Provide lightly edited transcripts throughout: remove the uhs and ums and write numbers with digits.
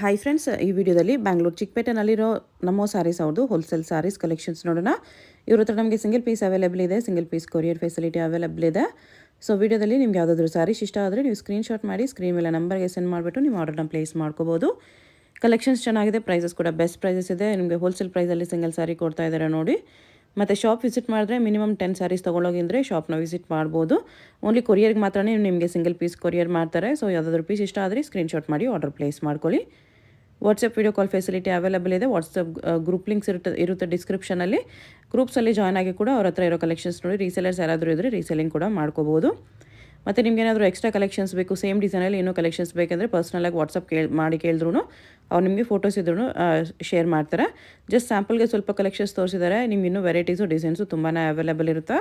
Hi friends, ಈ ವಿಡಿಯೋದಲ್ಲಿ ಬ್ಯಾಂಗ್ಳೂರು ಚಿಕ್ಕಪೇಟೆನಲ್ಲಿರೋ ನಮೋ ಸ್ಯಾರೀಸ್ ಅವ್ರದ್ದು ಹೋಲ್ಸೇಲ್ ಸ್ಯಾರೀಸ್ ಕಲೆಕ್ಷನ್ಸ್ ನೋಡೋಣ. ಇವ್ರ ಹತ್ರ ನಮಗೆ ಸಿಂಗಲ್ ಪೀಸ್ ಅವೈಲೇಬಲ್ ಇದೆ, single piece courier facility available ಇದೆ. ಸೊ ವಿಡಿಯೋದಲ್ಲಿ ನಿಮ್ಗೆ ಯಾವುದಾದ್ರೂ ಸ್ಯಾರೀಸ್ ಇಷ್ಟ ಆದರೆ ನೀವು ಸ್ಕ್ರೀನ್ಶಾಟ್ ಮಾಡಿ ಸ್ಕ್ರೀನ್ ಮೇಲೆ ನಂಬರ್ಗೆ ಸೆಂಡ್ ಮಾಡಿಬಿಟ್ಟು ನೀವು ಆರ್ಡರ್ನ ಪ್ಲೇಸ್ ಮಾಡ್ಕೋಬೋದು. ಕಲೆಕ್ಷನ್ಸ್ ಚೆನ್ನಾಗಿದೆ, ಪ್ರೈಸಸ್ ಕೂಡ ಬೆಸ್ಟ್ ಪ್ರೈಸಸ್ ಇದೆ. ನಿಮಗೆ ಹೋಲ್ಸೇಲ್ ಪ್ರೈಸಲ್ಲಿ ಸಿಂಗಲ್ ಸ್ಯಾರಿ ಕೊಡ್ತಾ ಇದ್ದಾರೆ ನೋಡಿ. ಮತ್ತು ಶಾಪ್ ವಿಸಿಟ್ ಮಾಡಿದ್ರೆ ಮಿನಿಮಮ್ 10 ಸ್ಯಾರೀಸ್ ತೊಗೊಳೋಗಿದ್ರೆ ಶಾಪ್ನ ವಿಸಿಟ್ ಮಾಡ್ಬೋದು. ಓನ್ಲಿ ಕೊರಿಯರ್ಗೆ ಮಾತ್ರ ನಿಮಗೆ ಸಿಂಗಲ್ ಪೀಸ್ ಕೊರಿಯರ್ ಮಾಡ್ತಾರೆ. ಸೊ ಯಾವುದಾದ್ರೂ ಪೀಸ್ ಇಷ್ಟ ಆದರೆ ಸ್ಕ್ರೀನ್ಶಾಟ್ ಮಾಡಿ ಆರ್ಡರ್ ಪ್ಲೇಸ್ ಮಾಡ್ಕೊಳ್ಳಿ. WhatsApp video call facility available ಇದೆ. ವಾಟ್ಸಪ್ ಗ್ರೂಪ್ ಲಿಂಕ್ಸ್ ಇರುತ್ತೆ ಡಿಸ್ಕ್ರಿಪ್ಷನಲ್ಲಿ. ಗ್ರೂಪ್ಸಲ್ಲಿ ಜಾಯ್ನ್ ಆಗಿ ಕೂಡ ಅವ್ರ ಹತ್ರ ಇರೋ ಕಲೆಕ್ಷನ್ಸ್ ನೋಡಿ ರೀಸೆಲರ್ಸ್ ಯಾರಾದರೂ ಇದ್ದರೆ ರೀಸೆಲಿಂಗ್ ಕೂಡ ಮಾಡ್ಕೋಬೋದು. ಮತ್ತು ನಿಮ್ಗೆ ಏನಾದರೂ ಎಕ್ಸ್ಟ್ರಾ ಕಲೆಕ್ಷನ್ಸ್ ಬೇಕು, ಸೇಮ್ ಡಿಸೈನಲ್ಲಿ ಏನೋ ಕಲೆಕ್ಷನ್ಸ್ ಬೇಕೆಂದರೆ ಪರ್ಸ್ನಲಾಗಿ ವಾಟ್ಸಪ್ ಮಾಡಿ ಕೇಳಿದ್ರು ಅವ್ರು ನಿಮಗೆ ಫೋಟೋಸ್ ಇದ್ರೂ ಶೇರ್ ಮಾಡ್ತಾರೆ. ಜಸ್ಟ್ ಸ್ಯಾಂಪಲ್ಗೆ ಸ್ವಲ್ಪ ಕಲೆಕ್ಷನ್ಸ್ ತೋರಿಸಿದ್ದಾರೆ. ನಿಮ್ಗೆ ಇನ್ನೂ ವೆರೈಟೀಸು ಡಿಸೈನ್ಸು ತುಂಬಾ ಅವೈಲೇಬಲ್ ಇರುತ್ತೆ.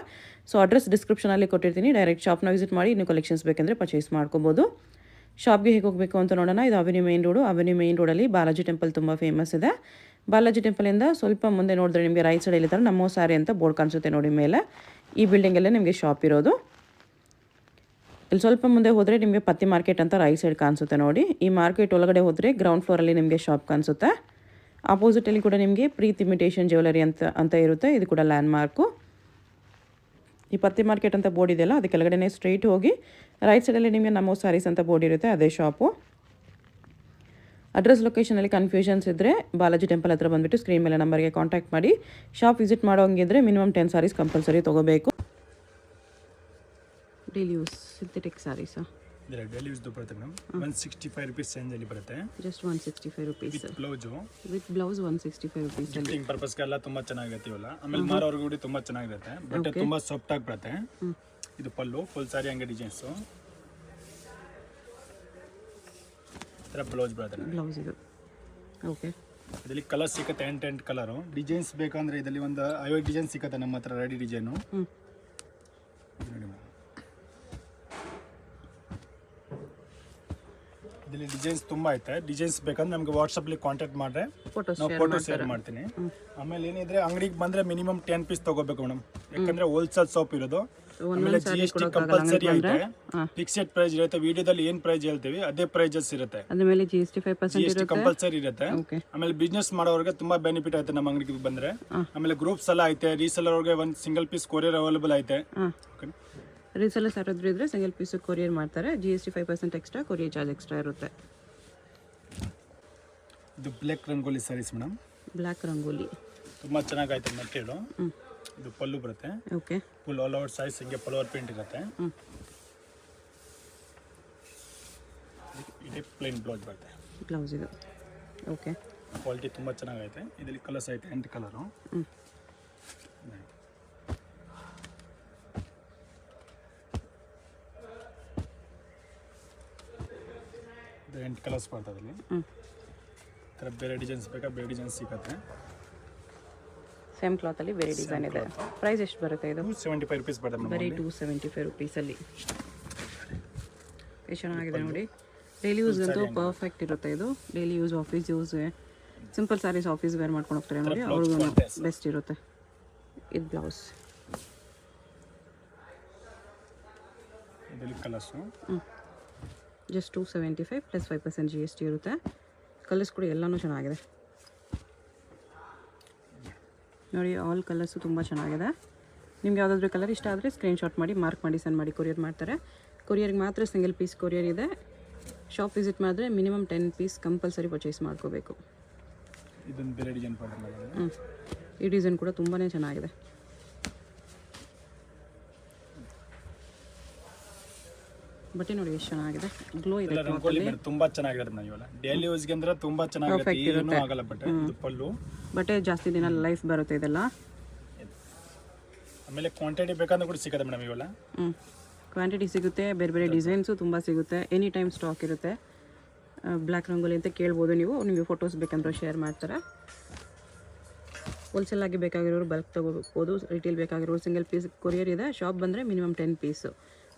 ಸೊ ಅಡ್ರೆಸ್ ಡಿಸ್ಕ್ರಿಪ್ಷನಲ್ಲಿ ಕೊಟ್ಟಿರ್ತೀನಿ, ಡೈರೆಕ್ಟ್ ಶಾಪ್ನ ವಿಸಿಟ್ ಮಾಡಿ ಇನ್ನೂ ಕಲೆಕ್ಷನ್ಸ್ ಬೇಕೆಂದರೆ ಪರ್ಚೇಸ್ ಮಾಡ್ಕೋಬೋದು. ಶಾಪ್ಗೆ ಹೇಗೆ ಹೋಗಬೇಕು ಅಂತ ನೋಡೋಣ. ಇದು ಅವೆನ್ಯೂ ಮೇನ್ ರೋಡಲ್ಲಿ ಬಾಲಾಜಿ ಟೆಂಪಲ್ ತುಂಬ ಫೇಮಸ್ ಇದೆ. ಬಾಲಾಜಿ ಟೆಂಪಲಿಂದ ಸ್ವಲ್ಪ ಮುಂದೆ ನೋಡಿದ್ರೆ ನಿಮಗೆ ರೈಟ್ ಸೈಡಲ್ಲಿ ಥರ ನಮೋ ಸ್ಯಾರಿ ಅಂತ ಬೋರ್ಡ್ ಕಾಣಿಸುತ್ತೆ ನೋಡಿ ಮೇಲೆ. ಈ ಬಿಲ್ಡಿಂಗಲ್ಲೇ ನಿಮಗೆ ಶಾಪ್ ಇರೋದು. ಇಲ್ಲಿ ಸ್ವಲ್ಪ ಮುಂದೆ ಹೋದರೆ ನಿಮಗೆ ಪತ್ತಿ ಮಾರ್ಕೆಟ್ ಅಂತ ರೈಟ್ ಸೈಡ್ ಕಾಣಿಸುತ್ತೆ ನೋಡಿ. ಈ ಮಾರ್ಕೆಟ್ ಒಳಗಡೆ ಹೋದರೆ ಗ್ರೌಂಡ್ ಫ್ಲೋರಲ್ಲಿ ನಿಮಗೆ ಶಾಪ್ ಕಾಣಿಸುತ್ತೆ. ಆಪೋಸಿಟಲ್ಲಿ ಕೂಡ ನಿಮಗೆ ಪ್ರೀತ್ ಇಮಿಟೇಷನ್ ಜ್ಯುವೆಲರಿ ಅಂತ ಇರುತ್ತೆ. ಇದು ಕೂಡ ಲ್ಯಾಂಡ್ ಮಾರ್ಕು. ಈ ಪತ್ತಿ ಮಾರ್ಕೆಟ್ ಅಂತ ಬೋರ್ಡ್ ಇದೆಯಲ್ಲ, ಅದು ಕೆಳಗಡೆ ಸ್ಟ್ರೈಟ್ ಹೋಗಿ ರೈಟ್ ಸೈಡಲ್ಲಿ ನಿಮಗೆ ನಮೋ ಸ್ಯಾರೀಸ್ ಅಂತ ಬೋರ್ಡ್ ಇರುತ್ತೆ, ಅದೇ ಶಾಪು. ಅಡ್ರೆಸ್ ಲೊಕೇಶನಲ್ಲಿ ಕನ್ಫ್ಯೂಷನ್ಸ್ ಇದ್ದರೆ ಬಾಲಾಜಿ ಟೆಂಪಲ್ ಹತ್ರ ಬಂದುಬಿಟ್ಟು ಸ್ಕ್ರೀನ್ ಮೇಲೆ ನಂಬರ್ಗೆ ಕಾಂಟ್ಯಾಕ್ಟ್ ಮಾಡಿ. ಶಾಪ್ ವಿಸಿಟ್ ಮಾಡೋಂಗಿದ್ರೆ ಮಿನಿಮಮ್ 10 ಸ್ಯಾರೀಸ್ ಕಂಪಲ್ಸರಿ ತೊಗೋಬೇಕು. ಡೈಲಿ ಯೂಸ್ ಸಿಂಥೆಟಿಕ್ ಸ್ಯಾರೀಸಾ? ಡೈಲಿ ಯೂಸ್ ಬರುತ್ತೆ ಮೇಡಮ್. 165 ರೂಪೀಸ್ ರೇಂಜಲ್ಲಿ ಬರುತ್ತೆ. Just 165 rupees with blouse 165 rupees. Gifting ಪರ್ಪಸ್ಗೆಲ್ಲ ತುಂಬ ಚೆನ್ನಾಗಿರುತ್ತೆ ಇವೆಲ್ಲ. ಆಮೇಲೆ ಮಾರೋರ್ಗೂ ಕೂಡ ತುಂಬ ಚೆನ್ನಾಗಿರುತ್ತೆ. ಬಟ್ಟೆ ತುಂಬ ಸಾಫ್ಟ್ ಆಗಿ ಬರುತ್ತೆ. ಇದು ಪಲ್ಲು ಫುಲ್ ಸಾರಿ ಹಂಗೆ ಡಿಸೈನ್ಸು. ಥರ ಬ್ಲೌಸ್ ಬರುತ್ತೆ. ಬ್ಲೌಸ್ ಇದು ಓಕೆ. ಇದರಲ್ಲಿ ಕಲರ್ ಸಿಗುತ್ತೆ, 8 ಕಲರು. ಡಿಸೈನ್ಸ್ ಬೇಕಂದ್ರೆ ಇದರಲ್ಲಿ ಒಂದು 50 ಡಿಸೈನ್ ಸಿಗುತ್ತೆ ನಮ್ಮ ಹತ್ರ ರೆಡಿ ಡಿಸೈನು. ಇದರಲ್ಲಿ ಡಿಸೈನ್ಸ್ ತುಂಬ ಐತೆ. ಡಿಸೈನ್ಸ್ ಬೇಕಂದ್ರೆ ನಮಗೆ ವಾಟ್ಸಪ್ಪಲ್ಲಿ ಕಾಂಟ್ಯಾಕ್ಟ್ ಮಾಡಿದ್ರೆ ನಾವು ಫೋಟೋ ಶೇರ್ ಮಾಡ್ತೀನಿ. ಆಮೇಲೆ ಏನಿದ್ರೆ ಅಂಗಡಿಗೆ ಬಂದರೆ ಮಿನಿಮಮ್ 10 ಪೀಸ್ ತೊಗೋಬೇಕು ಮೇಡಮ್, ಯಾಕಂದರೆ ಹೋಲ್ಸೇಲ್ ಶಾಪ್ ಇರೋದು. ಆಮೇಲೆ GST ಕಂಪಲ್ಸರಿ ಐತೆ. ಫಿಕ್ಸೆಡ್ ಪ್ರೈಸ್ ಇರುತ್ತೆ. ವಿಡಿಯೋದಲ್ಲಿ ಏನು ಪ್ರೈಸ್ ಹೇಳ್ತೀವಿ ಅದೇ ಪ್ರೈಸಸ್ ಇರುತ್ತೆ. ಆಮೇಲೆ GST ಕಂಪಲ್ಸರಿ ಇರುತ್ತೆ. ಆಮೇಲೆ ಬಿಸ್ನೆಸ್ ಮಾಡೋರಿಗೆ ತುಂಬಾ ಬೆನಿಫಿಟ್ ಐತೆ ನಮ್ಮ ಅಂಗಡಿಗೆ ಬಂದರೆ. ಆಮೇಲೆ ಗ್ರೂಪ್ಸ್ ಎಲ್ಲ ಐತೆ. ರೀಸೆಲ್ಲರ್ ಅವ್ರಿಗೆ ಒಂದು ಸಿಂಗಲ್ ಪೀಸ್ ಕೊರಿಯರ್ ಅವೈಲೇಬಲ್ ಐತೆ. ರೀಸೆಲ್ಲರ್ಸ್ ಯಾರಾದರೂ ಇದ್ದರೆ ಸಿಂಗಲ್ ಪೀಸ್ ಕೊರಿಯರ್ ಮಾಡ್ತಾರೆ. GST 5% extra, courier charge extra ಇರುತ್ತೆ. ಇದು black rangoli sarees madam. Black rangoli ತುಂಬ ಚೆನ್ನಾಗೈತೆ ಮೆಟೀರಿಯಲು. ಇದು ಪಲ್ಲು ಬರುತ್ತೆ. Okay. Full all over size ಹಿಂಗೆ ಫ್ಲವರ್ ಪ್ರಿಂಟ್ ಇರುತ್ತೆ. ಇದು ಪ್ಲೇನ್ ಬ್ಲೌಸ್ ಬರುತ್ತೆ. ಬ್ಲೌಸ್ ಇದು ಓಕೆ. ಕ್ವಾಲಿಟಿ ತುಂಬ ಚೆನ್ನಾಗೈತೆ. ಇದರಲ್ಲಿ ಕಲರ್ಸ್ ಐತೆ 8 ಕಲರು. ಇದು 8 ಕಲರ್ಸ್ ಬರ್ತದೆ. ಇಲ್ಲಿ ಥರ ಬೇರೆ ಡಿಸೈನ್ಸ್ ಬೇಕಾ ಬೇರೆ ಡಿಸೈನ್ಸ್ ಸಿಗುತ್ತೆ. ಸೇಮ್ ಕ್ಲಾತಲ್ಲಿ ಬೇರೆ ಡಿಸೈನ್ ಇದೆ. ಪ್ರೈಸ್ ಎಷ್ಟು ಬರುತ್ತೆ ಇದು? 275 ರೂಪೀಸ್ ಬರುತ್ತೆ. ಬರೀ 275 ರೂಪೀಸಲ್ಲಿ ಎಷ್ಟು ಚೆನ್ನಾಗಿದೆ ನೋಡಿ. ಡೈಲಿ ಯೂಸ್ಗಂತೂ ಪರ್ಫೆಕ್ಟ್ ಇರುತ್ತೆ ಇದು. Daily use, office use, simple sarees office wear ಮಾಡ್ಕೊಂಡು ಹೋಗ್ತಾರೆ ನೋಡಿ, ಅವ್ರಿಗೂ ಬೆಸ್ಟ್ ಇರುತ್ತೆ. ಇದು ಬ್ಲೌಸ್. ಇದರಲ್ಲಿ ಕಲರ್ಸು ಜಸ್ಟ್ 275 ಪ್ಲಸ್ 5% GST ಇರುತ್ತೆ. ಕಲರ್ಸ್ ಕೂಡ ಎಲ್ಲನೂ ಚೆನ್ನಾಗಿದೆ ನೋಡಿ. ಆಲ್ ಕಲರ್ಸು ತುಂಬ ಚೆನ್ನಾಗಿದೆ. ನಿಮ್ಗೆ ಯಾವುದಾದ್ರೂ ಕಲರ್ ಇಷ್ಟ ಆದರೆ ಸ್ಕ್ರೀನ್ಶಾಟ್ ಮಾಡಿ ಮಾರ್ಕ್ ಮಾಡಿ ಸೆಂಡ್ ಮಾಡಿ ಕೊರಿಯರ್ ಮಾಡ್ತಾರೆ. ಕೊರಿಯರ್ಗೆ ಮಾತ್ರ ಸಿಂಗಲ್ ಪೀಸ್ ಕೊರಿಯರ್ ಇದೆ. ಶಾಪ್ ವಿಸಿಟ್ ಮಾಡಿದ್ರೆ ಮಿನಿಮಮ್ 10 ಪೀಸ್ ಕಂಪಲ್ಸರಿ ಪರ್ಚೇಸ್ ಮಾಡ್ಕೋಬೇಕು. ಇದೊಂದು ಬೇರೆ ಡಿಸೈನ್ ಈ ಡಿಸೈನ್ ಕೂಡ ತುಂಬಾ ಚೆನ್ನಾಗಿದೆ. ಬಟ್ಟೆ ನೋಡಿ ಎಷ್ಟು ಚೆನ್ನಾಗಿದೆ, ಗ್ಲೋ ಇದೆ. ತುಂಬಾ ಚೆನ್ನಾಗಿರುತ್ತೆ ನಾವು ಇವೆಲ್ಲ ಡೈಲಿ ಯೂಸ್ಗೆ ಅಂದ್ರೆ ತುಂಬಾ ಚೆನ್ನಾಗಿರುತ್ತೆ. ಏನೂ ಆಗಲ್ಲ ಬಟ್ಟೆ. ಇದು ಪಲ್ಲು. ಬಟ್ಟೆ ಜಾಸ್ತಿ ದಿನ ಲೈಫ್ ಬರುತ್ತೆ ಇದೆಲ್ಲ. ಆಮೇಲೆ ಕ್ವಾಂಟಿಟಿ ಬೇಕಂದ್ರೆ ಕೂಡ ಸಿಗುತ್ತೆ ಮೇಡಮ್ ಇವೆಲ್ಲ. ಕ್ವಾಂಟಿಟಿ ಸಿಗುತ್ತೆ, ಬೇರೆ ಬೇರೆ ಡಿಸೈನ್ಸು ತುಂಬ ಸಿಗುತ್ತೆ. ಎನಿ ಟೈಮ್ ಸ್ಟಾಕ್ ಇರುತ್ತೆ. ಬ್ಲ್ಯಾಕ್ ರಂಗೋಲಿ ಅಂತ ಕೇಳ್ಬೋದು ನೀವು. ನಿಮಗೆ ಫೋಟೋಸ್ ಬೇಕಂದ್ರೆ ಶೇರ್ ಮಾಡ್ತಾರೆ. ಹೋಲ್ಸೇಲ್ ಆಗಿ ಬೇಕಾಗಿರೋರು ಬಲ್ಕ್ ತೊಗೋಬೋದು. ರಿಟೇಲ್ ಬೇಕಾಗಿರೋರು ಸಿಂಗಲ್ ಪೀಸ್ ಕೊರಿಯರ್ ಇದೆ. ಶಾಪ್ ಬಂದರೆ ಮಿನಿಮಮ್ 10 ಪೀಸು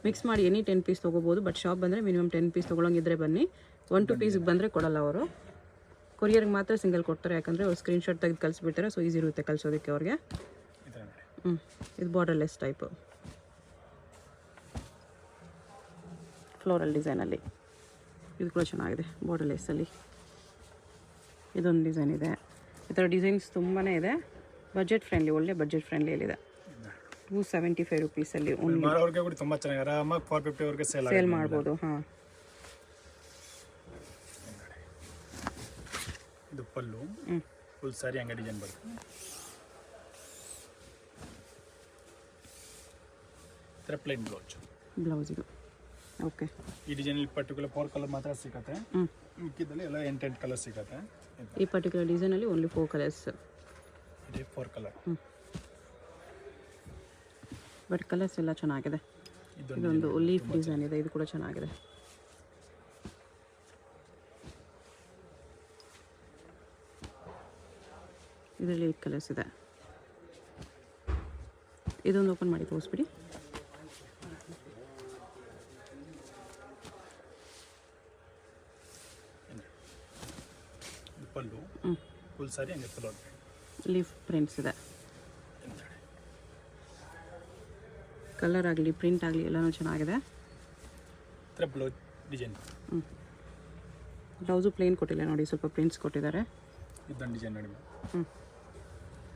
ಮಿಕ್ಸ್ ಮಾಡಿ ಎನಿ 10 ಪೀಸ್ ತೊಗೋಬೋದು. ಬಟ್ ಶಾಪ್ ಬಂದರೆ ಮಿನಿಮಮ್ 10 ಪೀಸ್ ತೊಗೊಳಂಗಿದ್ರೆ ಬನ್ನಿ. 1-2 ಪೀಸ್ಗೆ ಬಂದರೆ ಕೊಡಲ್ಲ ಅವರು. ಕೊರಿಯರ್ಗೆ ಮಾತ್ರ ಸಿಂಗಲ್ ಕೊಡ್ತಾರೆ, ಯಾಕಂದರೆ ಅವ್ರು ಸ್ಕ್ರೀನ್ಶಾಟ್ ತೆಗೆದು ಕಳಿಸ್ಬಿಡ್ತಾರೆ. ಸೊ ಈಸಿ ಇರುತ್ತೆ ಕಳಿಸೋದಕ್ಕೆ ಅವ್ರಿಗೆ. ಇದು ಬಾರ್ಡರ್ಲೆಸ್ ಟೈಪು ಫ್ಲೋರಲ್ ಡಿಸೈನಲ್ಲಿ. ಇದು ಕೂಡ ಚೆನ್ನಾಗಿದೆ ಬಾರ್ಡರ್ ಲೇಸಲ್ಲಿ. ಇದೊಂದು ಡಿಸೈನ್ ಇದೆ. ಈ ಥರ ಡಿಸೈನ್ಸ್ ತುಂಬಾ ಇದೆ. ಬಜೆಟ್ ಫ್ರೆಂಡ್ಲಿ, ಒಳ್ಳೆ ಬಜೆಟ್ ಫ್ರೆಂಡ್ಲಿಯಲ್ಲಿದೆ. 275 ರುಪೀಸಲ್ಲಿ ಮಾರೋರ್ಗೆ ಕೂಡ ತುಂಬ ಚೆನ್ನಾಗಿ ಆರಾಮಾಗಿ 450 ವರೆಗೆ ಸೇಲ್ ಮಾಡ್ಬೋದು. ಹಾಂ, ಇದು ಪಲ್ಲು ಫುಲ್ ಸಾರಿ ಹಂಗೆ ಡಿಸೈನ್ ಬರುತ್ತೆ. ಈ ಥರ ಪ್ಲೇನ್ ಬ್ಲೌಸ್ ಇದು. ಓಕೆ, ಈ ಡಿಸೈನಲ್ಲಿ ಪರ್ಟಿಕ್ಯುಲರ್ 4 ಕಲರ್ ಮಾತ್ರ ಸಿಗುತ್ತೆ. ಮಿಕ್ಕಿದಲ್ಲಿ ಎಲ್ಲ 8 ಕಲರ್ ಸಿಗುತ್ತೆ. ಈ ಪರ್ಟಿಕ್ಯುಲರ್ ಡಿಸೈನಲ್ಲಿ ಓನ್ಲಿ 4 ಕಲರ್ಸ್. ಇದೆ 4 ಕಲರ್. ಬಟ್ ಕಲರ್ಸ್ ಎಲ್ಲ ಚೆನ್ನಾಗಿದೆ. ಇದೊಂದು ಲೀಫ್ ಡಿಸೈನ್ ಇದೆ, ಇದು ಕೂಡ ಚೆನ್ನಾಗಿದೆ. ಇದರಲ್ಲಿ 8 ಕಲರ್ಸ್ ಇದೆ. ಇದೊಂದು ಓಪನ್ ಮಾಡಿ ತೋರಿಸ್ಬಿಡಿ. ಪಲ್ಲು ಫುಲ್ ಸಾರಿ ಹಂಗೆ ಫುಲ್ ಲೀಫ್ ಪ್ರಿಂಟ್ಸ್ ಇದೆ. ಕಲರ್ ಆಗಲಿ ಪ್ರಿಂಟ್ ಆಗಲಿ ಎಲ್ಲನೂ ಚೆನ್ನಾಗಿದೆ. ಬ್ಲೌಸ್ ಡಿಸೈನ್ ಬ್ಲೌಸು ಪ್ಲೇನ್ ಕೊಟ್ಟಿಲ್ಲ ನೋಡಿ, ಸ್ವಲ್ಪ ಪ್ರಿಂಟ್ಸ್ ಕೊಟ್ಟಿದ್ದಾರೆ. ಇದೊಂದು ಡಿಸೈನ್ ನೋಡಿ,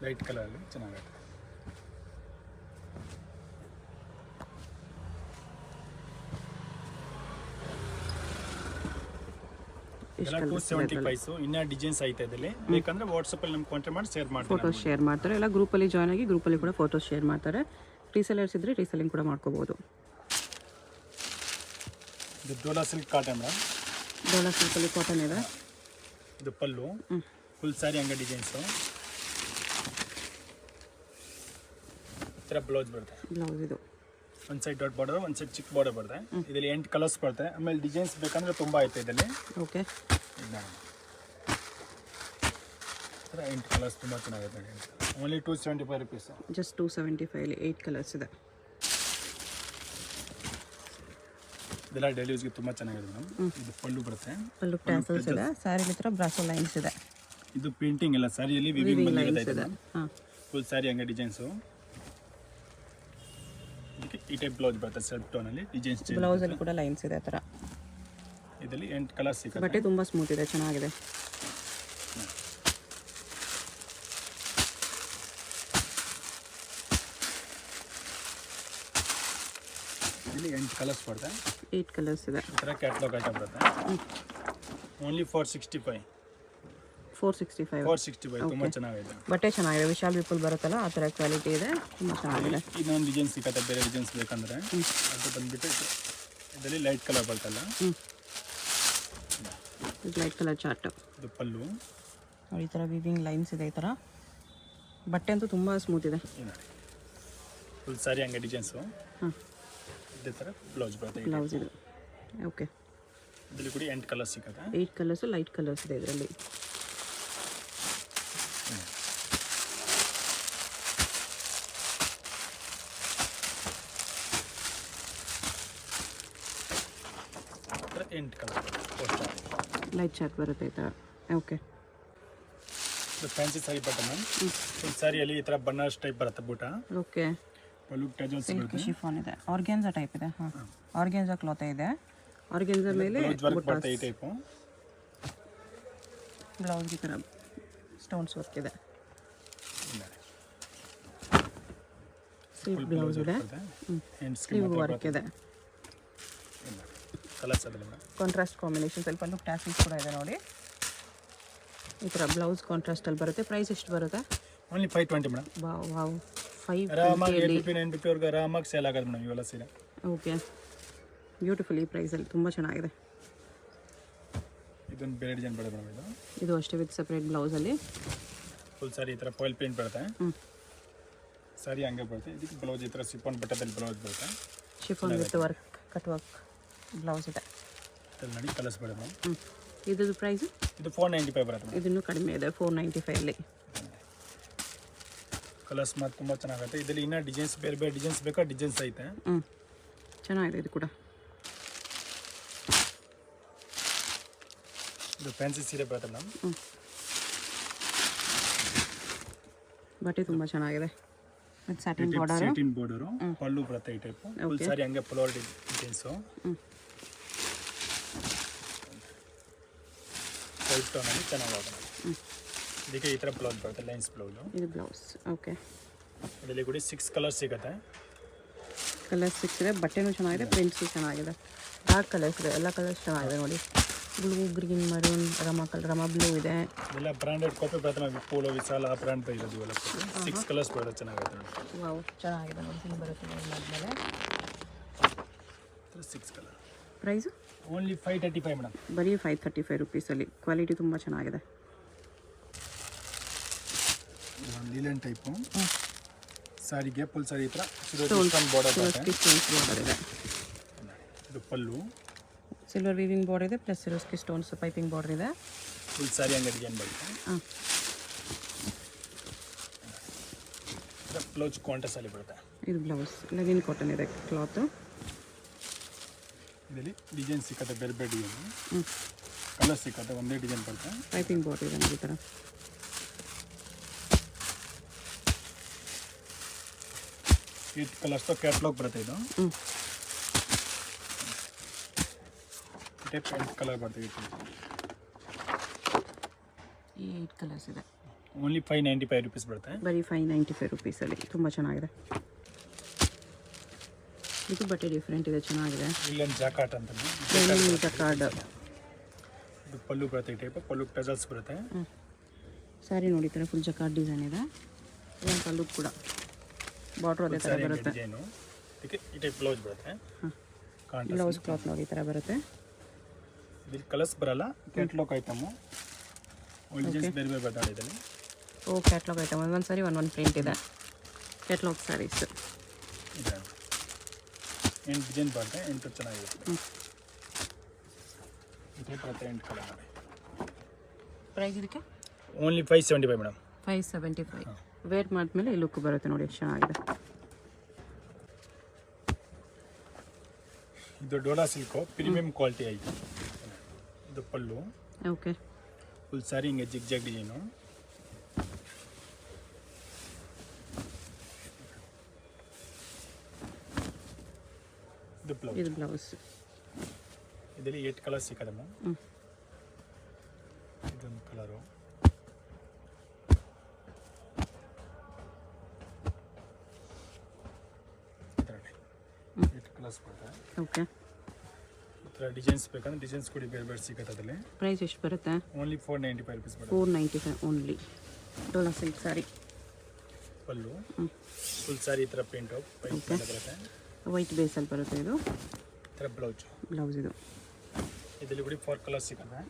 ಲೈಟ್ ಕಲರಲ್ಲಿ ಚೆನ್ನಾಗಿದೆ. ಎಲ್ಲ 275. ಇನ್ನೂ ಡಿಸೈನ್ಸ್ ಐತೆ ಇದರಲ್ಲಿ. ಬೇಕಂದ್ರೆ ವಾಟ್ಸಪ್ಪಲ್ಲಿ ನಮ್ಗೆ ಕಾಂಟ್ಯಾಕ್ಟ್ ಮಾಡಿ ಶೇರ್ ಮಾಡ್ತಾರೆ. ಫೋಟೋಸ್ ಶೇರ್ ಮಾಡ್ತಾರೆ. ಎಲ್ಲ ಗ್ರೂಪಲ್ಲಿ ಜಾಯ್ನ್ ಆಗಿ ಗ್ರೂಪಲ್ಲಿ ಕೂಡ ಫೋಟೋಸ್ ಶೇರ್ ಮಾಡ್ತಾರೆ. ರೀಸೆಲರ್ಸ್ ಇದ್ದರೆ ರೀಸೆಲ್ಲಿಂಗ್ ಕೂಡ ಮಾಡ್ಕೋಬೋದು. ಇದು ಡೋಲಾ ಸಿಲ್ಕ್ ಕಾಟನ್. ಡೋಲಾ ಸಿಲ್ಕಲ್ಲಿ ಕಾಟನ್ ಇದೆ. ಇದು ಪಲ್ಲು ಫುಲ್ ಸಾರಿ ಹಂಗೆ ಡಿಸೈನ್ಸು. ಈ ಥರ ಬ್ಲೌಸ್ ಬರುತ್ತೆ. ಬ್ಲೌಸ್ ಇದು ಒಂದು ಸೈಡ್ ಡಾಟ್ ಬಾರ್ಡರ್, ಒಂದು ಸೈಡ್ ಚಿಕ್ಕ ಬಾರ್ಡರ್ ಬರುತ್ತೆ. ಇದರಲ್ಲಿ 8 ಕಲರ್ಸ್ ಬರುತ್ತೆ. ಆಮೇಲೆ ಡಿಸೈನ್ಸ್ ಬೇಕಂದ್ರೆ ತುಂಬ ಐತೆ ಇದರಲ್ಲಿ. ಓಕೆ, 8 ಕಲರ್ಸ್ ತುಂಬ ಚೆನ್ನಾಗಿದೆ. Only 275 rupees. ಜಸ್ಟ್ 275 8 ಕಲರ್ಸ್ ಇದೆ. ಇದೆಲ್ಲ ಡೈಲಿ ಯೂಸ್ಗೆ ತುಂಬ ಚೆನ್ನಾಗಿದೆ ಮೇಡಮ್. ಇದು ಪಲ್ಲು ಬರುತ್ತೆ. ಪಲ್ಲು ಟ್ಯಾಸಲ್ಸ್ ಇದೆ. ಸ್ಯಾರಿ ಹತ್ರ ಬ್ರಾಸೋ ಲೈನ್ಸ್ ಇದೆ. ಇದು ಪ್ರಿಂಟಿಂಗ್ ಎಲ್ಲ ಸ್ಯಾರಿಯಲ್ಲಿ ವಿವಿಂಗ್ ಬಂದಿರುತ್ತೆ. ಇದೆ. ಹಾಂ, ಫುಲ್ ಸ್ಯಾರಿ ಹಂಗೆ ಡಿಸೈನ್ಸು. ಈ ಟೈಪ್ ಬ್ಲೌಸ್ ಬರುತ್ತೆ ಸೆಲ್ಫ್ ಟೋನಲ್ಲಿ. ಡಿಸೈನ್ಸ್ ಬ್ಲೌಸಲ್ಲಿ ಕೂಡ ಲೈನ್ಸ್ ಇದೆ. ಆ ಥರ ಇದರಲ್ಲಿ 8 ಕಲರ್ಸ್ ಸಿಗುತ್ತೆ. ಬಟ್ಟೆ ತುಂಬ ಸ್ಮೂತ್ ಇದೆ, ಚೆನ್ನಾಗಿದೆ. ಇಲ್ಲಿ 8 ಕಲರ್ಸ್ ಬರುತ್ತೆ. 8 ಕಲರ್ಸ್ ಇದೆ. ಈ ಥರ ಕ್ಯಾಟ್ಲಾಗ್ ಐಟಮ್ ಬರುತ್ತೆ. ಓನ್ಲಿ 465. 465 ತುಂಬ ಚೆನ್ನಾಗಿದೆ. ಬಟ್ಟೆ ಚೆನ್ನಾಗಿದೆ. ವಿಶಾಲ್ ವಿಪುಲ್ ಬರುತ್ತಲ್ಲ ಆ ಥರ ಕ್ವಾಲಿಟಿ ಇದೆ, ತುಂಬ ಚೆನ್ನಾಗಿದೆ. ಇನ್ನೊಂದು ಡಿಸೈನ್ ಸಿಗುತ್ತೆ, ಬೇರೆ ಡಿಸೈನ್ಸ್ ಬೇಕಂದ್ರೆ. ಅದು ಬಂದುಬಿಟ್ಟು ಇದರಲ್ಲಿ ಲೈಟ್ ಕಲರ್ ಬರ್ತಲ್ಲ. Light colour chart. ಇದು ಪಲ್ಲು ನೋಡಿ, ಈ ಥರ ವಿವಿಂಗ್ ಲೈನ್ಸ್ ಇದೆ. ಈ ಥರ ಬಟ್ಟೆ ಅಂತೂ ತುಂಬ ಸ್ಮೂತ್ ಇದೆ. ಫುಲ್ ಸಾರಿ ಹಂಗೆ ಡಿಸೈನ್ಸು. ಇದೇ ಥರ ಬ್ಲೌಸ್ ಬರುತ್ತೆ. ಬ್ಲೌಸ್ ಇದು. ಓಕೆ, ಇದರಲ್ಲಿ ಕೂಡ 8 ಕಲರ್ಸ್ ಸಿಗುತ್ತೆ. 8 ಕಲರ್ಸು ಲೈಟ್ ಕಲರ್ಸ್ ಇದೆ ಇದರಲ್ಲಿ. ಲೈಟ್ ಚಾರ್ಟ್ ಬರುತ್ತೆ ಈ ಥರ. ಓಕೆ, ಇದು ಫ್ಯಾನ್ಸಿ ಸಾರಿ ಬಟ್ಟೆ ಮ್ಯಾಮ್. ಫುಲ್ ಸಾರಿಯಲ್ಲಿ ಈ ಥರ ಬನಾರಸ್ ಟೈಪ್ ಬರುತ್ತೆ ಬೂಟ. ಓಕೆ, ಪಲ್ಲು ಟಜಲ್ಸ್ ಬರುತ್ತೆ. ಶಿಫಾನ್ ಇದೆ. ಆರ್ಗ್ಯಾನ್ಸಾ ಟೈಪ್ ಇದೆ. ಹಾಂ, ಆರ್ಗ್ಯಾನ್ಸಾ ಕ್ಲಾತ್ ಇದೆ. ಆರ್ಗ್ಯಾನ್ಸಾ ಮೇಲೆ ವರ್ಕ್ ಬರುತ್ತೆ ಈ ಟೈಪು. ಬ್ಲೌಸ್ ಈ ಥರ ಸ್ಟೋನ್ಸ್ ವರ್ಕ್ ಇದೆ. ಸಿಲ್ಕ್ ಬ್ಲೌಸ್ ಇದೆ. ಸ್ಲೀವ್ ವರ್ಕ್ ಇದೆ. ಕಲರ್ಸ್ ಅದಲ್ಲ ಮೇಡಮ್. Contrast combination. ಸ್ವಲ್ಪ ಲುಕ್ ಟ್ಯಾಸಲ್ಸ್ ಕೂಡ ಇದೆ ನೋಡಿ. ಈ ಥರ ಬ್ಲೌಸ್ ಕಾಂಟ್ರಾಸ್ಟಲ್ಲಿ ಬರುತ್ತೆ. ಪ್ರೈಸ್ ಎಷ್ಟು ಬರುತ್ತೆ? Only 520 madam. ವಾವ್ 5 ಆರಾಮಾಗಿ 850 ಆರಾಮಾಗಿ ಸೇಲ್ ಆಗೋದು ಮೇಡಮ್ ಇವೆಲ್ಲ ಸೀರೆ. Okay, beautiful. ಈ ಪ್ರೈಸಲ್ಲಿ ತುಂಬ ಚೆನ್ನಾಗಿದೆ. ಇದೊಂದು ಬೇರೆ ಡಿಸೈನ್ ಬರುತ್ತೆ ಮೇಡಮ್. ಇದು ಅಷ್ಟೇ ವಿತ್ ಸಪ್ರೇಟ್ ಬ್ಲೌಸಲ್ಲಿ. ಫುಲ್ ಸಾರಿ ಈ ಥರ ಫಾಯಿಲ್ ಪ್ರಿಂಟ್ ಬರುತ್ತೆ. ಸಾರಿ ಹಂಗೆ ಬರುತ್ತೆ. ಇದಕ್ಕೆ ಬ್ಲೌಸ್ ಈ ಥರ ಸಿಫಾನ್ ಬಟ್ಟದಲ್ಲಿ ಬ್ಲೌಸ್ ಬರುತ್ತೆ. Chiffon with work, cut work blouse ಇದೆ. ಇದ್ರಲ್ಲಿ ನೋಡಿ ಕಲರ್ಸ್ ಬರುತ್ತೆ ಮೇಡಮ್. ಇದ್ರದ್ದು ಪ್ರೈಸು? ಇದು 495 ಬರುತ್ತೆ ಮೇಡಮ್. ಇದನ್ನು ಕಡಿಮೆ ಇದೆ, 495ಅಲ್ಲಿ. ಕಲರ್ಸ್ ಮಾತ್ರ ತುಂಬ ಚೆನ್ನಾಗುತ್ತೆ. ಇದರಲ್ಲಿ ಇನ್ನೂ ಡಿಸೈನ್ಸ್ ಬೇರೆ ಬೇರೆ ಡಿಸೈನ್ಸ್ ಬೇಕಾ ಡಿಸೈನ್ಸ್ ಐತೆ. ಚೆನ್ನಾಗಿದೆ ಇದು ಕೂಡ. ಇದು ಫ್ಯಾನ್ಸಿ ಸೀರೆ ಬರುತ್ತೆ ಮೇಡಮ್. ಬಟ್ಟೆ ತುಂಬ ಚೆನ್ನಾಗಿದೆ. With satin border. Satin border pallu ಬರುತ್ತೆ ಈ ಟೈಪು. ಫುಲ್ ಸಾರಿ ಹಂಗೆ ಫ್ಲವರ್ ಡಿಸೈನ್ಸು. ಸೆಲ್ಫ್ ಟೋನಲ್ಲಿ ಚೆನ್ನಾಗಿ ಇದಕ್ಕೆ ಈ ಥರ ಬ್ಲೌಸ್ ಬರುತ್ತೆ, ಲೈನ್ಸ್ ಬ್ಲೌಸು. ಇದು ಬ್ಲೌಸ್. ಓಕೆ. ಇದರಲ್ಲಿ ಕೂಡ 6 ಕಲರ್ಸ್ ಸಿಗುತ್ತೆ. ಕಲರ್ಸ್ ಸಿಕ್ಕಿದೆ, ಬಟ್ಟೆನೂ ಚೆನ್ನಾಗಿದೆ, ಪ್ರಿಂಟ್ಸು ಚೆನ್ನಾಗಿದೆ, ಡಾರ್ಕ್ ಕಲರ್ಸ್ ಇದೆ, ಎಲ್ಲ ಕಲರ್ಸ್ ಚೆನ್ನಾಗಿದೆ ನೋಡಿ. Blue, green, maroon, Rama blue ಇದೆ. ಇದೆಲ್ಲ ಬ್ರ್ಯಾಂಡೆಡ್ ಕಾಪಿ ಬರುತ್ತೆ ನಾವು, ಪೋಲೋ, ವಿಶಾಲ್ ಆ ಬ್ರ್ಯಾಂಡ್ ಇರೋದು ಇವೆಲ್ಲ. 6 ಕಲರ್ಸ್ ಬರುತ್ತೆ, ಚೆನ್ನಾಗಿದೆ ನೋಡಿ. ವಾವ್, ಚೆನ್ನಾಗಿದೆ ನೋಡಿ. ಹಿಂಗೆ ಬರುತ್ತೆ ಆದಮೇಲೆ 6 ಕಲರ್. Price only 535 madam. ಬರೀ 535 ರುಪೀಸಲ್ಲಿ. ಕ್ವಾಲಿಟಿ ತುಂಬ ಚೆನ್ನಾಗಿದೆ. ಲೀಲನ್ ಟೈಪು ಸಾರಿಗೆ, ಫುಲ್ ಸಾರಿ ಈ ಥರ ಬಾರ್ಡರ್ ಇದೆ. ಇದು ಪಲ್ಲು, ಸಿಲ್ವರ್ ವೀವಿಂಗ್ ಬಾರ್ಡರ್ ಇದೆ, ಪ್ಲಸ್ ಸಿರೋಸ್ಕಿ ಸ್ಟೋನ್ಸ್ ಪೈಪಿಂಗ್ ಬಾರ್ಡರ್ ಇದೆ. ಫುಲ್ ಸಾರಿ ಹಂಗೆ ಡಿಸೈನ್ ಬರುತ್ತೆ. ಹಾಂ, ಬ್ಲೌಸ್ ಕಾಂಟ್ರಾಸ್ಟ್ ಅಲ್ಲಿ ಬರುತ್ತೆ. ಇದು ಬ್ಲೌಸ್ ಲೆಗಿನ್ ಕಾಟನ್ ಇದೆ ಕ್ಲಾತು. ಇದರಲ್ಲಿ ಡಿಸೈನ್ ಸಿಕ್ಕತ್ತೆ, ಬೇರೆ ಬೇರೆ ಡಿಸೈನ್, ಕಲರ್ ಸಿಕ್ಕತ್ತೆ, ಒಂದೇ ಡಿಸೈನ್ ಬರುತ್ತೆ. ಪೈಪಿಂಗ್ ಬಾರ್ಡರ್ ಇದೆ ನೋಡಿ ಈ ಥರ. 8 ಕಲರ್ಸ್ ಕ್ಯಾಟ್ಲಾಗ್ ಬರುತ್ತೆ ಇದು. ಪೇಂಟ್ ಕಲರ್ ಬರ್ತದೆ. 8 ಕಲರ್ಸ್ ಇದೆ. ಓನ್ಲಿ 595 ರುಪೀಸ್ ಬರುತ್ತೆ. ಬರೀ 595 ರುಪೀಸಲ್ಲಿ. ತುಂಬ ಚೆನ್ನಾಗಿದೆ. ಇದು ಬಟ್ಟೆ ಡಿಫ್ರೆಂಟ್ ಇದೆ, ಚೆನ್ನಾಗಿದೆ. ಇಲ್ಲೊಂದು ಜಾಕಾಟ್ ಅಂತ ಜಕಾರ್ಡ್. ಇದು ಪಲ್ಲು ಬರುತ್ತೆ, ಈ ಟೈಪ್ ಪಲ್ಲು ಟಜಲ್ಸ್ ಬರುತ್ತೆ. ಸ್ಯಾರಿ ನೋಡಿ, ಈ ಥರ ಫುಲ್ ಜಕಾರ್ಡ್ ಡಿಸೈನ್ ಇದೆ. ಇದೊಂದು ಪಲ್ಲು ಕೂಡ ಬಾರ್ಡ್ರ್ ಅದೇ ಥರ ಬರುತ್ತೆ. ಡಿಸೈನು ಇದಕ್ಕೆ ಈ ಟೈಪ್ ಬ್ಲೌಸ್ ಬರುತ್ತೆ. ಬ್ಲೌಸ್ ಕ್ಲಾತ್ ನೋಡಿ ಈ ಥರ ಬರುತ್ತೆ. ಇಲ್ಲಿ ಕಲರ್ಸ್ ಬರಲ್ಲ, ಕ್ಯಾಟ್ಲಾಗ್ ಐಟಮು. ಡಿಸೈನ್ಸ್ ಬೇರೆ ಬೇರೆ ಬರ್ತದೆ ಇದರಲ್ಲಿ. ಓ, ಕ್ಯಾಟ್ಲಾಗ್ ಐಟಮ್ ಒಂದೊಂದು ಸಾರಿ ಒಂದೊಂದು ಪ್ರಿಂಟ್ ಇದೆ. ಕ್ಯಾಟ್ಲಾಗ್ ಸ್ಯಾರೀಸ್ ಇದೆ. 8 ಡಿಸೈನ್ ಬರುತ್ತೆ, 8 ಚೆನ್ನಾಗಿರುತ್ತೆ. ಇದು ಬರುತ್ತೆ 8 ಕಲರ್ ನೋಡಿ. ಪ್ರೈಸ್ ಇದಕ್ಕೆ ಓನ್ಲಿ 575 ಮೇಡಮ್. 575. ವೇರ್ ಮಾಡಿದ್ಮೇಲೆ ಈ ಲುಕ್ ಬರುತ್ತೆ ನೋಡಿ, ಎಷ್ಟು ಚೆನ್ನಾಗಿದೆ. ಇದು ಡೋಲಾ ಸಿಲ್ಕು ಪ್ರೀಮಿಯಂ ಕ್ವಾಲಿಟಿ ಐತೆ. ಇದು ಪಲ್ಲು. ಓಕೆ. ಫುಲ್ ಸಾರಿ ಹಿಂಗೆ ಜಿಗ್ ಜಾಗ್ ಡಿಸೈನು. ಇದು ಬ್ಲೌಸ್. ಇದು ಬ್ಲೌಸ್. ಇದರಲ್ಲಿ 8 ಕಲರ್ ಸಿಕ್ಕದೆ ಮ್ಯಾಮ್. ಇದೊಂದು ಕಲರು. ಓಕೆ. ಈ ಥರ ಡಿಸೈನ್ಸ್ ಬೇಕಂದ್ರೆ ಡಿಸೈನ್ಸ್ ಕೂಡ ಬೇರೆ ಬೇರೆ ಸಿಗುತ್ತೆ ಅದರಲ್ಲಿ. ಪ್ರೈಸ್ ಎಷ್ಟು ಬರುತ್ತೆ? ಓನ್ಲಿ 495 ರುಪೀಸ್ ಬರುತ್ತೆ. 495 ಓನ್ಲಿ. ಡೋಲಾ ಸಿಲ್ಕ್ ಸಾರಿ. ಪಲ್ಲು ಫುಲ್ ಸಾರಿ ಈ ಥರ ಪ್ರಿಂಟ್ ಬರುತ್ತೆ. ವೈಟ್ ಬೇಸಲ್ಲಿ ಬರುತ್ತೆ ಇದು. ಈ ಥರ ಬ್ಲೌಸ್ ಇದು. ಇದರಲ್ಲಿ ಕೂಡ 4 ಕಲರ್ಸ್ ಸಿಗುತ್ತೆ.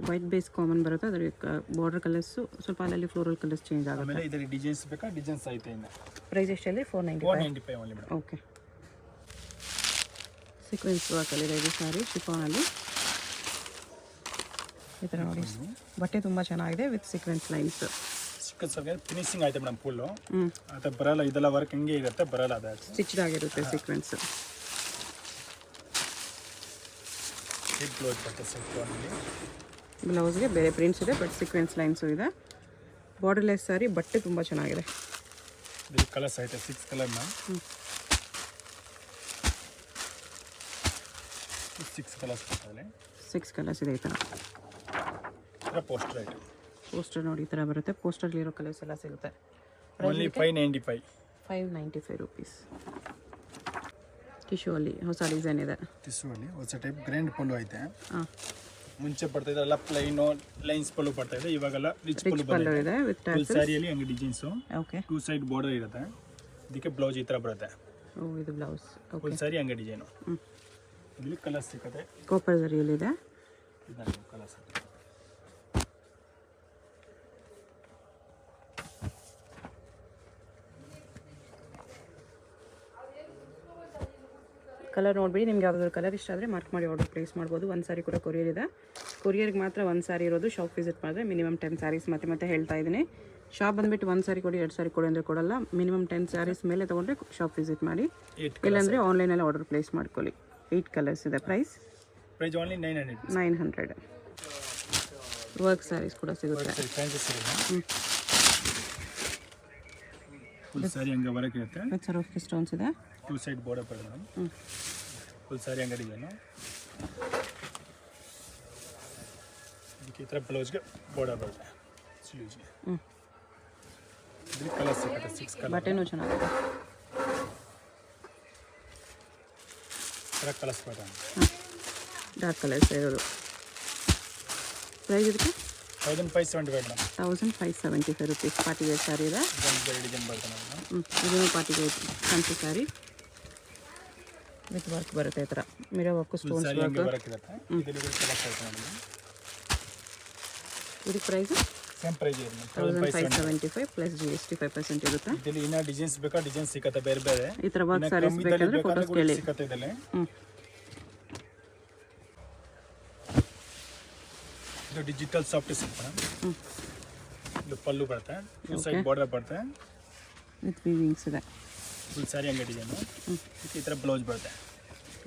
ವೈಟ್ ಬೇಸ್ ಕಾಮನ್ ಬರುತ್ತೆ, ಅದರ ಬಾರ್ಡರ್ ಕಲರ್ಸು ಸ್ವಲ್ಪ ಅಲ್ಲಲ್ಲಿ ಫ್ಲೋರಲ್ ಕಲರ್ಸ್ ಚೇಂಜ್ ಆಗುತ್ತೆ. ಆಮೇಲೆ ಇದರಲ್ಲಿ ಡಿಸೈನ್ಸ್ ಬೇಕಾ, ಡಿಸೈನ್ಸ್ ಐತೆ ಇನ್ನು. ಪ್ರೈಸ್ ಎಷ್ಟಲ್ಲಿ? 495 ಓನ್ಲಿ ಮೇಡಮ್. ಓಕೆ. ಸೀಕ್ವೆನ್ಸ್ ವರ್ಕಲ್ಲಿದೆ ಇದು ಸಾರಿ, ಶಿಫಾನಲ್ಲಿ ಈ ಥರ ನೋಡಿ. ಬಟ್ಟೆ ತುಂಬ ಚೆನ್ನಾಗಿದೆ ವಿತ್ ಸೀಕ್ವೆನ್ಸ್ ಲೈನ್ಸ್. ಫಿನಿಶಿಂಗ್ ಆಯ್ತು ಮೇಡಮ್ ಫುಲ್ಲು. ಅದು ಬರಲ್ಲ, ಇದೆಲ್ಲ ವರ್ಕ್ ಹೆಂಗೆ ಇರುತ್ತೆ, ಬರಲ್ಲ. ಅದು ಸ್ಟಿಚ್ಡ್ ಆಗಿರುತ್ತೆ ಸೀಕ್ವೆನ್ಸ್. ಬ್ಲೌಸ್ ಬರುತ್ತೆ ಸಿಲ್ಕಲ್ಲಿ. ಬ್ಲೌಸ್ಗೆ ಬೇರೆ ಪ್ರಿಂಟ್ಸ್ ಇದೆ, ಬಟ್ ಸೀಕ್ವೆನ್ಸ್ ಲೈನ್ಸು ಇದೆ. ಬಾರ್ಡರ್ಲೆಸ್ ಸಾರಿ, ಬಟ್ಟೆ ತುಂಬ ಚೆನ್ನಾಗಿದೆ. ಇದು ಕಲರ್ಸ್ ಐತೆ 6 ಕಲರ್ ಮ್ಯಾಮ್. 6 ಕಲರ್ಸ್ ಬರ್ತದೆ. 6 ಕಲರ್ಸ್ ಇದೆ ಈ ಥರ. ಪೋಸ್ಟರ್ ಐತೆ. ಪೋಸ್ಟರ್ ನೋಡಿ ಈ ಥರ ಬರುತ್ತೆ. ಪೋಸ್ಟರ್ಲಿರೋ ಕಲರ್ಸ್ ಎಲ್ಲ ಸಿಗುತ್ತೆ. ಓನ್ಲಿ 595. 595 ರುಪೀಸ್. ಟಿಶ್ಯೂ ಅಲ್ಲಿ ಹೊಸ ಡಿಸೈನ್ ಇದೆ. ಟಿಶ್ಯೂ ಅಲ್ಲಿ ಹೊಸ ಟೈಪ್ ಗ್ರ್ಯಾಂಡ್ ಪಲ್ಲು ಐತೆ. ಹಾಂ, ಮುಂಚೆ ಬರ್ತಾ ಇದೆ ಎಲ್ಲ ಪ್ಲೈನು ಲೈನ್ಸ್ ಪಲ್ಲು ಬರ್ತಾ ಇದೆ, ಇವಾಗೆಲ್ಲ ರಿಚ್ ಪಲ್ಲು ಇದೆ ವಿತ್ ಫುಲ್ ಸ್ಯಾರಿಯಲ್ಲಿ ಹಂಗೆ ಡಿಸೈನ್ಸು. ಓಕೆ. 2 ಸೈಡ್ ಬಾರ್ಡರ್ ಇರುತ್ತೆ. ಇದಕ್ಕೆ ಬ್ಲೌಸ್ ಈ ಥರ ಬರುತ್ತೆ. ಓ, ಇದು ಬ್ಲೌಸ್. ಫುಲ್ ಸ್ಯಾರಿ ಹಂಗೆ ಡಿಸೈನು. ಇಲ್ಲಿ ಕಲರ್ಸ್ ಸಿಗುತ್ತೆ. ಕಾಪರ್ ಜರಿಯಲ್ಲಿದೆ. ಇದನ್ನು ಕಲರ್ಸ್ ಕಲರ್ ನೋಡಿಬಿಡಿ, ನಿಮ್ಗೆ ಯಾವುದಾದ್ರು ಕಲರ್ ಇಷ್ಟ ಆದರೆ ಮಾರ್ಕ್ ಮಾಡಿ ಆರ್ಡರ್ ಪ್ಲೇಸ್ ಮಾಡ್ಬೋದು. ಒಂದು ಸಾರಿ ಕೂಡ ಕೊರಿಯರ್ ಇದೆ. ಕೊರಿಯರ್ಗೆ ಮಾತ್ರ ಒಂದು ಸಾರಿ ಇರೋದು. ಶಾಪ್ ವಿಸಿಟ್ ಮಾಡಿದ್ರೆ ಮಿನಿಮಮ್ 10 ಸ್ಯಾರೀಸ್ ಮತ್ತೆ ಹೇಳ್ತಾ ಇದ್ದೀನಿ. ಶಾಪ್ ಬಂದುಬಿಟ್ಟು 1 ಸಾರಿ ಕೊಡಿ 2 ಸಾರಿ ಕೊಡಿ ಅಂದರೆ ಕೊಡಲ್ಲ. ಮಿನಿಮಮ್ 10 ಸ್ಯಾರೀಸ್ ಮೇಲೆ ತೊಗೊಂಡ್ರೆ ಶಾಪ್ ವಿಸಿಟ್ ಮಾಡಿ, ಇಲ್ಲಾಂದರೆ ಆನ್ಲೈನಲ್ಲಿ ಆರ್ಡರ್ ಪ್ಲೇಸ್ ಮಾಡ್ಕೊಳ್ಳಿ. 8 ಕಲರ್ಸ್ ಇದೆ. Price only 900. ವರ್ಕ್ ಸ್ಯಾರೀಸ್ ಕೂಡ ಸಿಗುತ್ತೆ. ಫುಲ್ ಸಾರಿ ಹಂಗೆ ವರ್ಕ್ ಇರುತ್ತೆ. ವಿತ್ ಸರೋಸ್ಕಿ ಸ್ಟೋನ್ಸ್ ಇದೆ. 2 ಸೈಡ್ ಬಾರ್ಡರ್ ಬರುತ್ತೆ ಮೇಡಮ್. ಫುಲ್ ಸಾರಿ ಹಂಗೆ ಡಿಸೈನು. ಇದಕ್ಕೆ ಈ ಥರ ಬ್ಲೌಸ್ಗೆ ಬಾರ್ಡರ್ ಬರುತ್ತೆ ಸ್ಲೀವ್ಸ್ಗೆ. ಇದರಲ್ಲಿ ಕಲರ್ ಸಿಗುತ್ತೆ 6 ಕಲರ್. ಬಟ್ಟೆನೂ ಚೆನ್ನಾಗಿದೆ. ಈ ಥರ ಕಲರ್ಸ್ ಬರುತ್ತೆ. ಡಾರ್ಕ್ ಕಲರ್ಸ್ ಇರೋದು. ಪ್ರೈಸ್ ಇದಕ್ಕೆ 1575 madam. 1575 rupees. Party wear saree ಇದೆ. ಬೇರೆ ಡಿಸೈನ್ ಬರುತ್ತೆ ಮೇಡಮ್. ಇದನ್ನು party wear fancy saree with work ಬರುತ್ತೆ. ಈ ಥರ mirror work, stones saree work. ಹಂಗೆ ಬರೋಕ್ಕಿರುತ್ತೆ. ಇದರಲ್ಲಿ ಕಲರ್ಸ್ ಬರುತ್ತೆ ಮೇಡಮ್. ಇದಕ್ಕೆ ಪ್ರೈಸ್ ಸೇಮ್ ಪ್ರೈಸ್ ಇದೆ ಮೇಡಮ್. 1575 ಪ್ಲಸ್ GST 5% ಇರುತ್ತೆ. ಇದರಲ್ಲಿ ಇನ್ನೂ ಡಿಸೈನ್ಸ್ ಬೇಕಾ ಡಿಸೈನ್ ಸಿಗುತ್ತೆ ಬೇರೆ ಬೇರೆ. ಈ ಥರ ವರ್ಕ್ ಸ್ಯಾರೀಸ್ ಬೇಕಂದ್ರೆ ಫೋಟೋಸ್ ಕೇಳಿ. ಸಿಗುತ್ತೆ ಇದರಲ್ಲಿ. ಇದು ಡಿಜಿಟಲ್ ಸಾಫ್ಟ್ ಸಿಗುತ್ತೆ ಮೇಡಮ್. ಇದು ಪಲ್ಲು ಬರುತ್ತೆ, ಟೂ ಸೈಡ್ ಬಾರ್ಡರ್ ಬರುತ್ತೆ, ವಿತ್ ವೀವಿಂಗ್ಸ್ ಇದೆ. ಫುಲ್ ಸ್ಯಾರಿ ಹಂಗೆ ಡಿಸೈನು. ಈ ಥರ ಬ್ಲೌಸ್ ಬರುತ್ತೆ.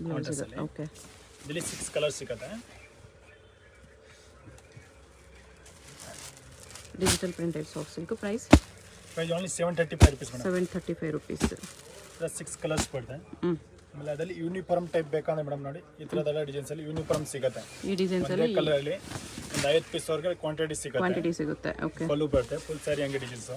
ಬ್ಲೌಸ್ ಇದೆ. ಓಕೆ. ಇದರಲ್ಲಿ 6 ಕಲರ್ ಸಿಗುತ್ತೆ. Digital printed soft silk. Price only 735 rupees madam. 735 rupees. ಇದರ 6 ಕಲರ್ಸ್ ಬರುತ್ತೆ. ಆಮೇಲೆ ಅದರಲ್ಲಿ ಯೂನಿಫಾರ್ಮ್ ಟೈಪ್ ಬೇಕಂದ್ರೆ ಮೇಡಮ್ ನೋಡಿ ಈ ಥರದೆಲ್ಲ ಡಿಸೈನ್ಸ್ ಅಲ್ಲಿ ಯೂನಿಫಾರ್ಮ್ ಸಿಗುತ್ತೆ. ಈ ಡಿಸೈನ್ಸ್ ಅಲ್ಲಿ ಕಲರ್ ಅಲ್ಲಿ ಒಂದು 5 ಪೀಸ್ ವರೆಗೆ ಕ್ವಾಂಟಿಟಿ ಸಿಗುತ್ತೆ. ಓಕೆ. ಪಲ್ಲು ಬರುತ್ತೆ, ಫುಲ್ ಸ್ಯಾರಿ ಹಂಗೆ ಡಿಸೈನ್ಸ್.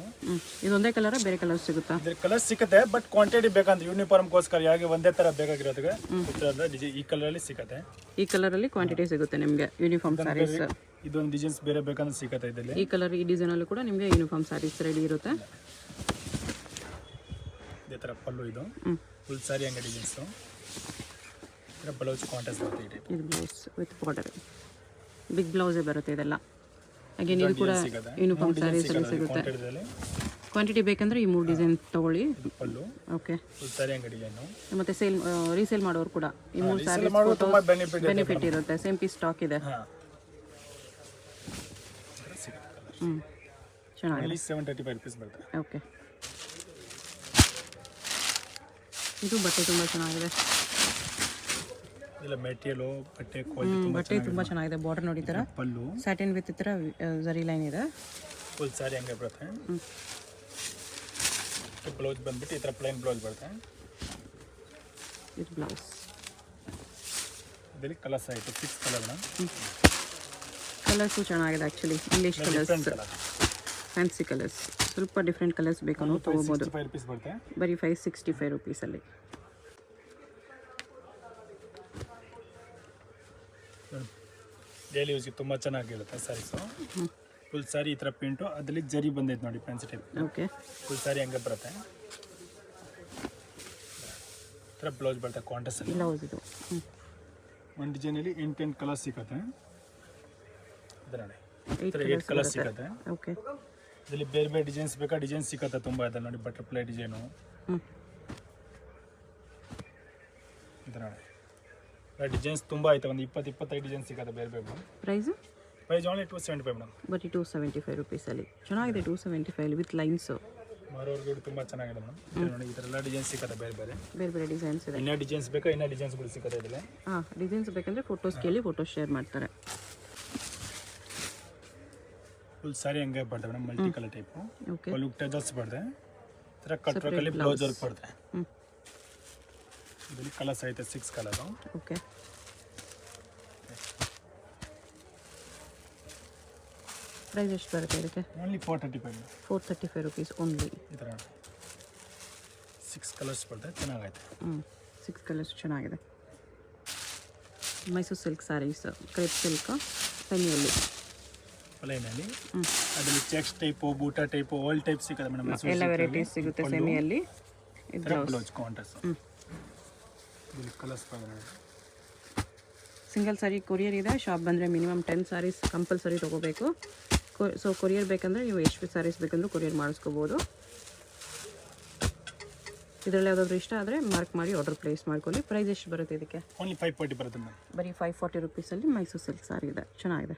ಇದೊಂದೇ ಕಲರ್ ಬೇರೆ ಕಲರ್ ಸಿಗುತ್ತಾ? ಇದ್ರ ಕಲರ್ ಸಿಗುತ್ತೆ, ಬಟ್ ಕ್ವಾಂಟಿಟಿ ಬೇಕಂದ್ರೆ ಯೂನಿಫಾರ್ಮ್ಗೋಸ್ಕರ ಯಾಕೆ ಒಂದೇ ತರ ಬೇಕಾಗಿರೋದಕ್ಕೆ ಈ ಥರದ ಡಿಸೈನ್ ಈ ಕಲರ್ ಅಲ್ಲಿ ಸಿಗುತ್ತೆ. ಈ ಕಲರ್ ಅಲ್ಲಿ ಕ್ವಾಂಟಿಟಿ ಸಿಗುತ್ತೆ ನಿಮಗೆ ಯೂನಿಫಾರ್ಮ್ ಸ್ಯಾರೀಸ್. ಇದೊಂದು ಡಿಸೈನ್ಸ್ ಬೇರೆ ಬೇಕಂದ್ರೆ ಸಿಗುತ್ತೆ ಇದರಲ್ಲಿ. ಈ ಕಲರ್ ಈ ಡಿಸೈನ್ ಅಲ್ಲಿ ಕೂಡ ನಿಮಗೆ ಯೂನಿಫಾರ್ಮ್ ಸ್ಯಾರೀಸ್ ರೆಡಿ ಇರುತ್ತೆ. ಇದೇ ತರ ಪಲ್ಲು ಇದು ಫುಲ್ ಸ್ಯಾರಿ ಹಂಗೆ ಡಿಸೈನ್ಸ್. ಇದರ ಬ್ಲೌಸ್ ಕಾಂಟ್ರಾಸ್ಟ್ ಬರುತ್ತೆ. ಇದು ಬ್ಲೌಸ್ ವಿತ್ ಬಾರ್ಡರ್. ಬಿಗ್ ಬ್ಲೌಸೇ ಬರುತ್ತೆ ಇದೆಲ್ಲ. ಅಗೇನ್ ಇದು ಕೂಡ ಯೂನಿಫಾರ್ಮ್ ಸ್ಯಾರೀಸ್ ಅಲ್ಲಿ ಸಿಗುತ್ತೆ. ಕ್ವಾಂಟಿಟಿ ಬೇಕಂದ್ರೆ ಈ 3 ಡಿಸೈನ್ ತಗೊಳ್ಳಿ. ಪಲ್ಲು ಓಕೆ. ಫುಲ್ ಸ್ಯಾರಿ ಹಂಗೆ ಡಿಸೈನ್. ಮತ್ತೆ ಸೇಲ್ ರೀಸೇಲ್ ಮಾಡೋರು ಕೂಡ ಈ 3 ಸ್ಯಾರೀಸ್ ತುಂಬಾ ಬೆನಿಫಿಟ್ ಇರುತ್ತೆ. ಸೇಮ್ ಪೀಸ್ ಸ್ಟಾಕ್ ಇದೆ. ಚೆನ್ನಾಗಿದೆ. 735 rupees ಬರುತ್ತೆ. ಓಕೆ. ಇದು ಬಟ್ಟೆ ತುಂಬ ಚೆನ್ನಾಗಿದೆ. ಇಲ್ಲ ಮೆಟೀರಿಯಲ್ ಬಟ್ಟೆ ಕ್ವಾಲಿಟಿ ಬಟ್ಟೆ ತುಂಬ ಚೆನ್ನಾಗಿದೆ. ಬಾರ್ಡರ್ ನೋಡಿ ಥರ ಪಲ್ಲು ಸ್ಯಾಟಿನ್ ವಿತ್ ಥರ ಜರಿ ಲೈನ್ ಇದೆ. ಫುಲ್ ಸ್ಯಾರಿ ಹಂಗೆ ಬರುತ್ತೆ. ಬ್ಲೌಸ್ ಬಂದ್ಬಿಟ್ಟು ಈ ಥರ ಪ್ಲೈನ್ ಬ್ಲೌಸ್ ಬರುತ್ತೆ. ಇದು ಬ್ಲೌಸ್. ಇದರಲ್ಲಿ ಕಲರ್ಸ್ ಆಯಿತು 6 ಕಲರ್. ಕಲರ್ಸು ಚೆನ್ನಾಗಿದೆ actually. English colours, fancy colours. ಸ್ವಲ್ಪ ಡಿಫ್ರೆಂಟ್ ಕಲರ್ಸ್ ಬೇಕು ಅನ್ನೋ ತೊಗೋಬೋದು. 5 rupees ಬರುತ್ತೆ. ಬರೀ 565 rupeesಲ್ಲಿ. ಡೈಲಿ ಯೂಸ್ಗೆ ತುಂಬ ಚೆನ್ನಾಗಿರುತ್ತೆ ಸ್ಯಾರೀಸು. ಫುಲ್ ಸ್ಯಾರಿ ಈ ಥರ ಪ್ರಿಂಟು ಅದರಲ್ಲಿ ಜರಿ ಬಂದೈತೆ ನೋಡಿ fancy type. Okay. Full sari ಹಂಗೆ ಬರುತ್ತೆ. ಈ ಥರ ಬ್ಲೌಸ್ ಬರುತ್ತೆ ಕಾಂಟ್ರಾಸ್ಟ್. ಬ್ಲೌಸ್ ಇದು ಒಂದು ಡಿಸೈನಲ್ಲಿ 8 ಕಲರ್ಸ್ ಸಿಗುತ್ತೆ. ಇದು ನೋಡಿ 8 ಕಲರ್ಸ್ ಸಿಗುತ್ತೆ. ಓಕೆ. ಇದರಲ್ಲಿ ಬೇರೆ ಬೇರೆ ಡಿಸೈನ್ಸ್ ಬೇಕಾ ಡಿಸೈನ್ಸ್ ಸಿಗುತ್ತೆ ತುಂಬ ಇದೆ ನೋಡಿ. ಬಟರ್ಫ್ಲೈ ಡಿಸೈನು ಇದು ನೋಡಿ. ಡಿಸೈನ್ಸ್ ತುಂಬ ಆಯ್ತು. ಒಂದು 20-25 ಡಿಸೈನ್ ಸಿಗುತ್ತೆ ಬೇರೆ ಬೇರೆ. Price only 275 madam. ಬರೀ 275 rupeesಲ್ಲಿ. ಚೆನ್ನಾಗಿದೆ. 275 ವಿತ್ ಲೈನ್ಸು. ಮಾರೋರ್ಗಳು ತುಂಬ ಚೆನ್ನಾಗಿದೆ ಮೇಡಮ್. ನೋಡಿ ಈ ಥರ ಎಲ್ಲ ಡಿಸೈನ್ಸ್ ಸಿಗುತ್ತೆ ಬೇರೆ ಬೇರೆ ಡಿಸೈನ್ಸ್ ಇದೆ. ಇನ್ನೂ ಡಿಸೈನ್ಸ್ ಬೇಕಾ ಇನ್ನೂ ಡಿಸೈನ್ಸ್ಗಳು ಸಿಗುತ್ತೆ ಇದರಲ್ಲಿ. ಡಿಸೈನ್ಸ್ ಬೇಕಂದ್ರೆ ಫೋಟೋಸ್ ಕೇಳಿ ಫೋಟೋಸ್ ಶೇರ್ ಮಾಡ್ತಾರೆ. ಫುಲ್ ಸ್ಯಾರಿ ಹಂಗೆ ಬರ್ತದೆ madam. Multi colour type. Okay. Full touches ಬರ್ತದೆ. ಈ ಥರ ಕಟ್ ವರ್ಕಲ್ಲಿ ಬ್ಲೌಸ್ ವರ್ಕ್ ಬರ್ತದೆ. ಇದರಲ್ಲಿ ಕಲರ್ಸ್ ಐತೆ 6 ಕಲರು. ಓಕೆ. ಪ್ರೈಸ್ ಎಷ್ಟು ಬರುತ್ತೆ ಇದಕ್ಕೆ? ಓನ್ಲಿ 435. 435 rupees only. ಈ ಥರ 6 ಕಲರ್ಸ್ ಬರ್ತದೆ. ಚೆನ್ನಾಗೈತೆ. 6 ಕಲರ್ಸ್ ಚೆನ್ನಾಗಿದೆ. Mysuru silk saris, crepe silk, ಸೆಮಿಯಲ್ಲಿ ಪ್ಲೈನಲ್ಲಿ. ಅದರಲ್ಲಿ ಚೆಕ್ಸ್ ಟೈಪು, ಬೂಟಾ ಟೈಪು, ಆಲ್ ಟೈಪ್ ಸಿಗುತ್ತೆ ಮೇಡಮ್. ಎಲ್ಲ ವೆರೈಟೀಸ್ ಸಿಗುತ್ತೆ ಸೆಮಿಯಲ್ಲಿ. ಇದು ಬ್ಲೌಸ್ ಕಾಂಟ್ರಾಸ್ಟ್. ಇದರಲ್ಲಿ ಕಲರ್ಸ್ ಬರ್ತದೆ. ಸಿಂಗಲ್ ಸಾರಿ ಕೊರಿಯರ್ ಇದೆ. ಶಾಪ್ ಬಂದರೆ ಮಿನಿಮಮ್ 10 ಸ್ಯಾರೀಸ್ ಕಂಪಲ್ಸರಿ ತೊಗೋಬೇಕು. ಸೊ ಕೊರಿಯರ್ ಬೇಕಂದರೆ ನೀವು ಎಷ್ಟು ಸ್ಯಾರೀಸ್ ಬೇಕಂದ್ರೂ ಕೊರಿಯರ್ ಮಾಡಿಸ್ಕೋಬೋದು. ಇದರಲ್ಲಿ ಯಾವುದಾದ್ರೂ ಇಷ್ಟ ಆದರೆ ಮಾರ್ಕ್ ಮಾಡಿ ಆರ್ಡರ್ ಪ್ಲೇಸ್ ಮಾಡ್ಕೊಳ್ಳಿ. ಪ್ರೈಸ್ ಎಷ್ಟು ಬರುತ್ತೆ ಇದಕ್ಕೆ? ಓನ್ಲಿ 540 ಬರುತ್ತೆ ಮೇಡಮ್. ಬರೀ 540 rupeesಲ್ಲಿ ಮೈಸೂರು ಸಿಲ್ಕ್ ಸಾರಿ ಇದೆ. ಚೆನ್ನಾಗಿದೆ.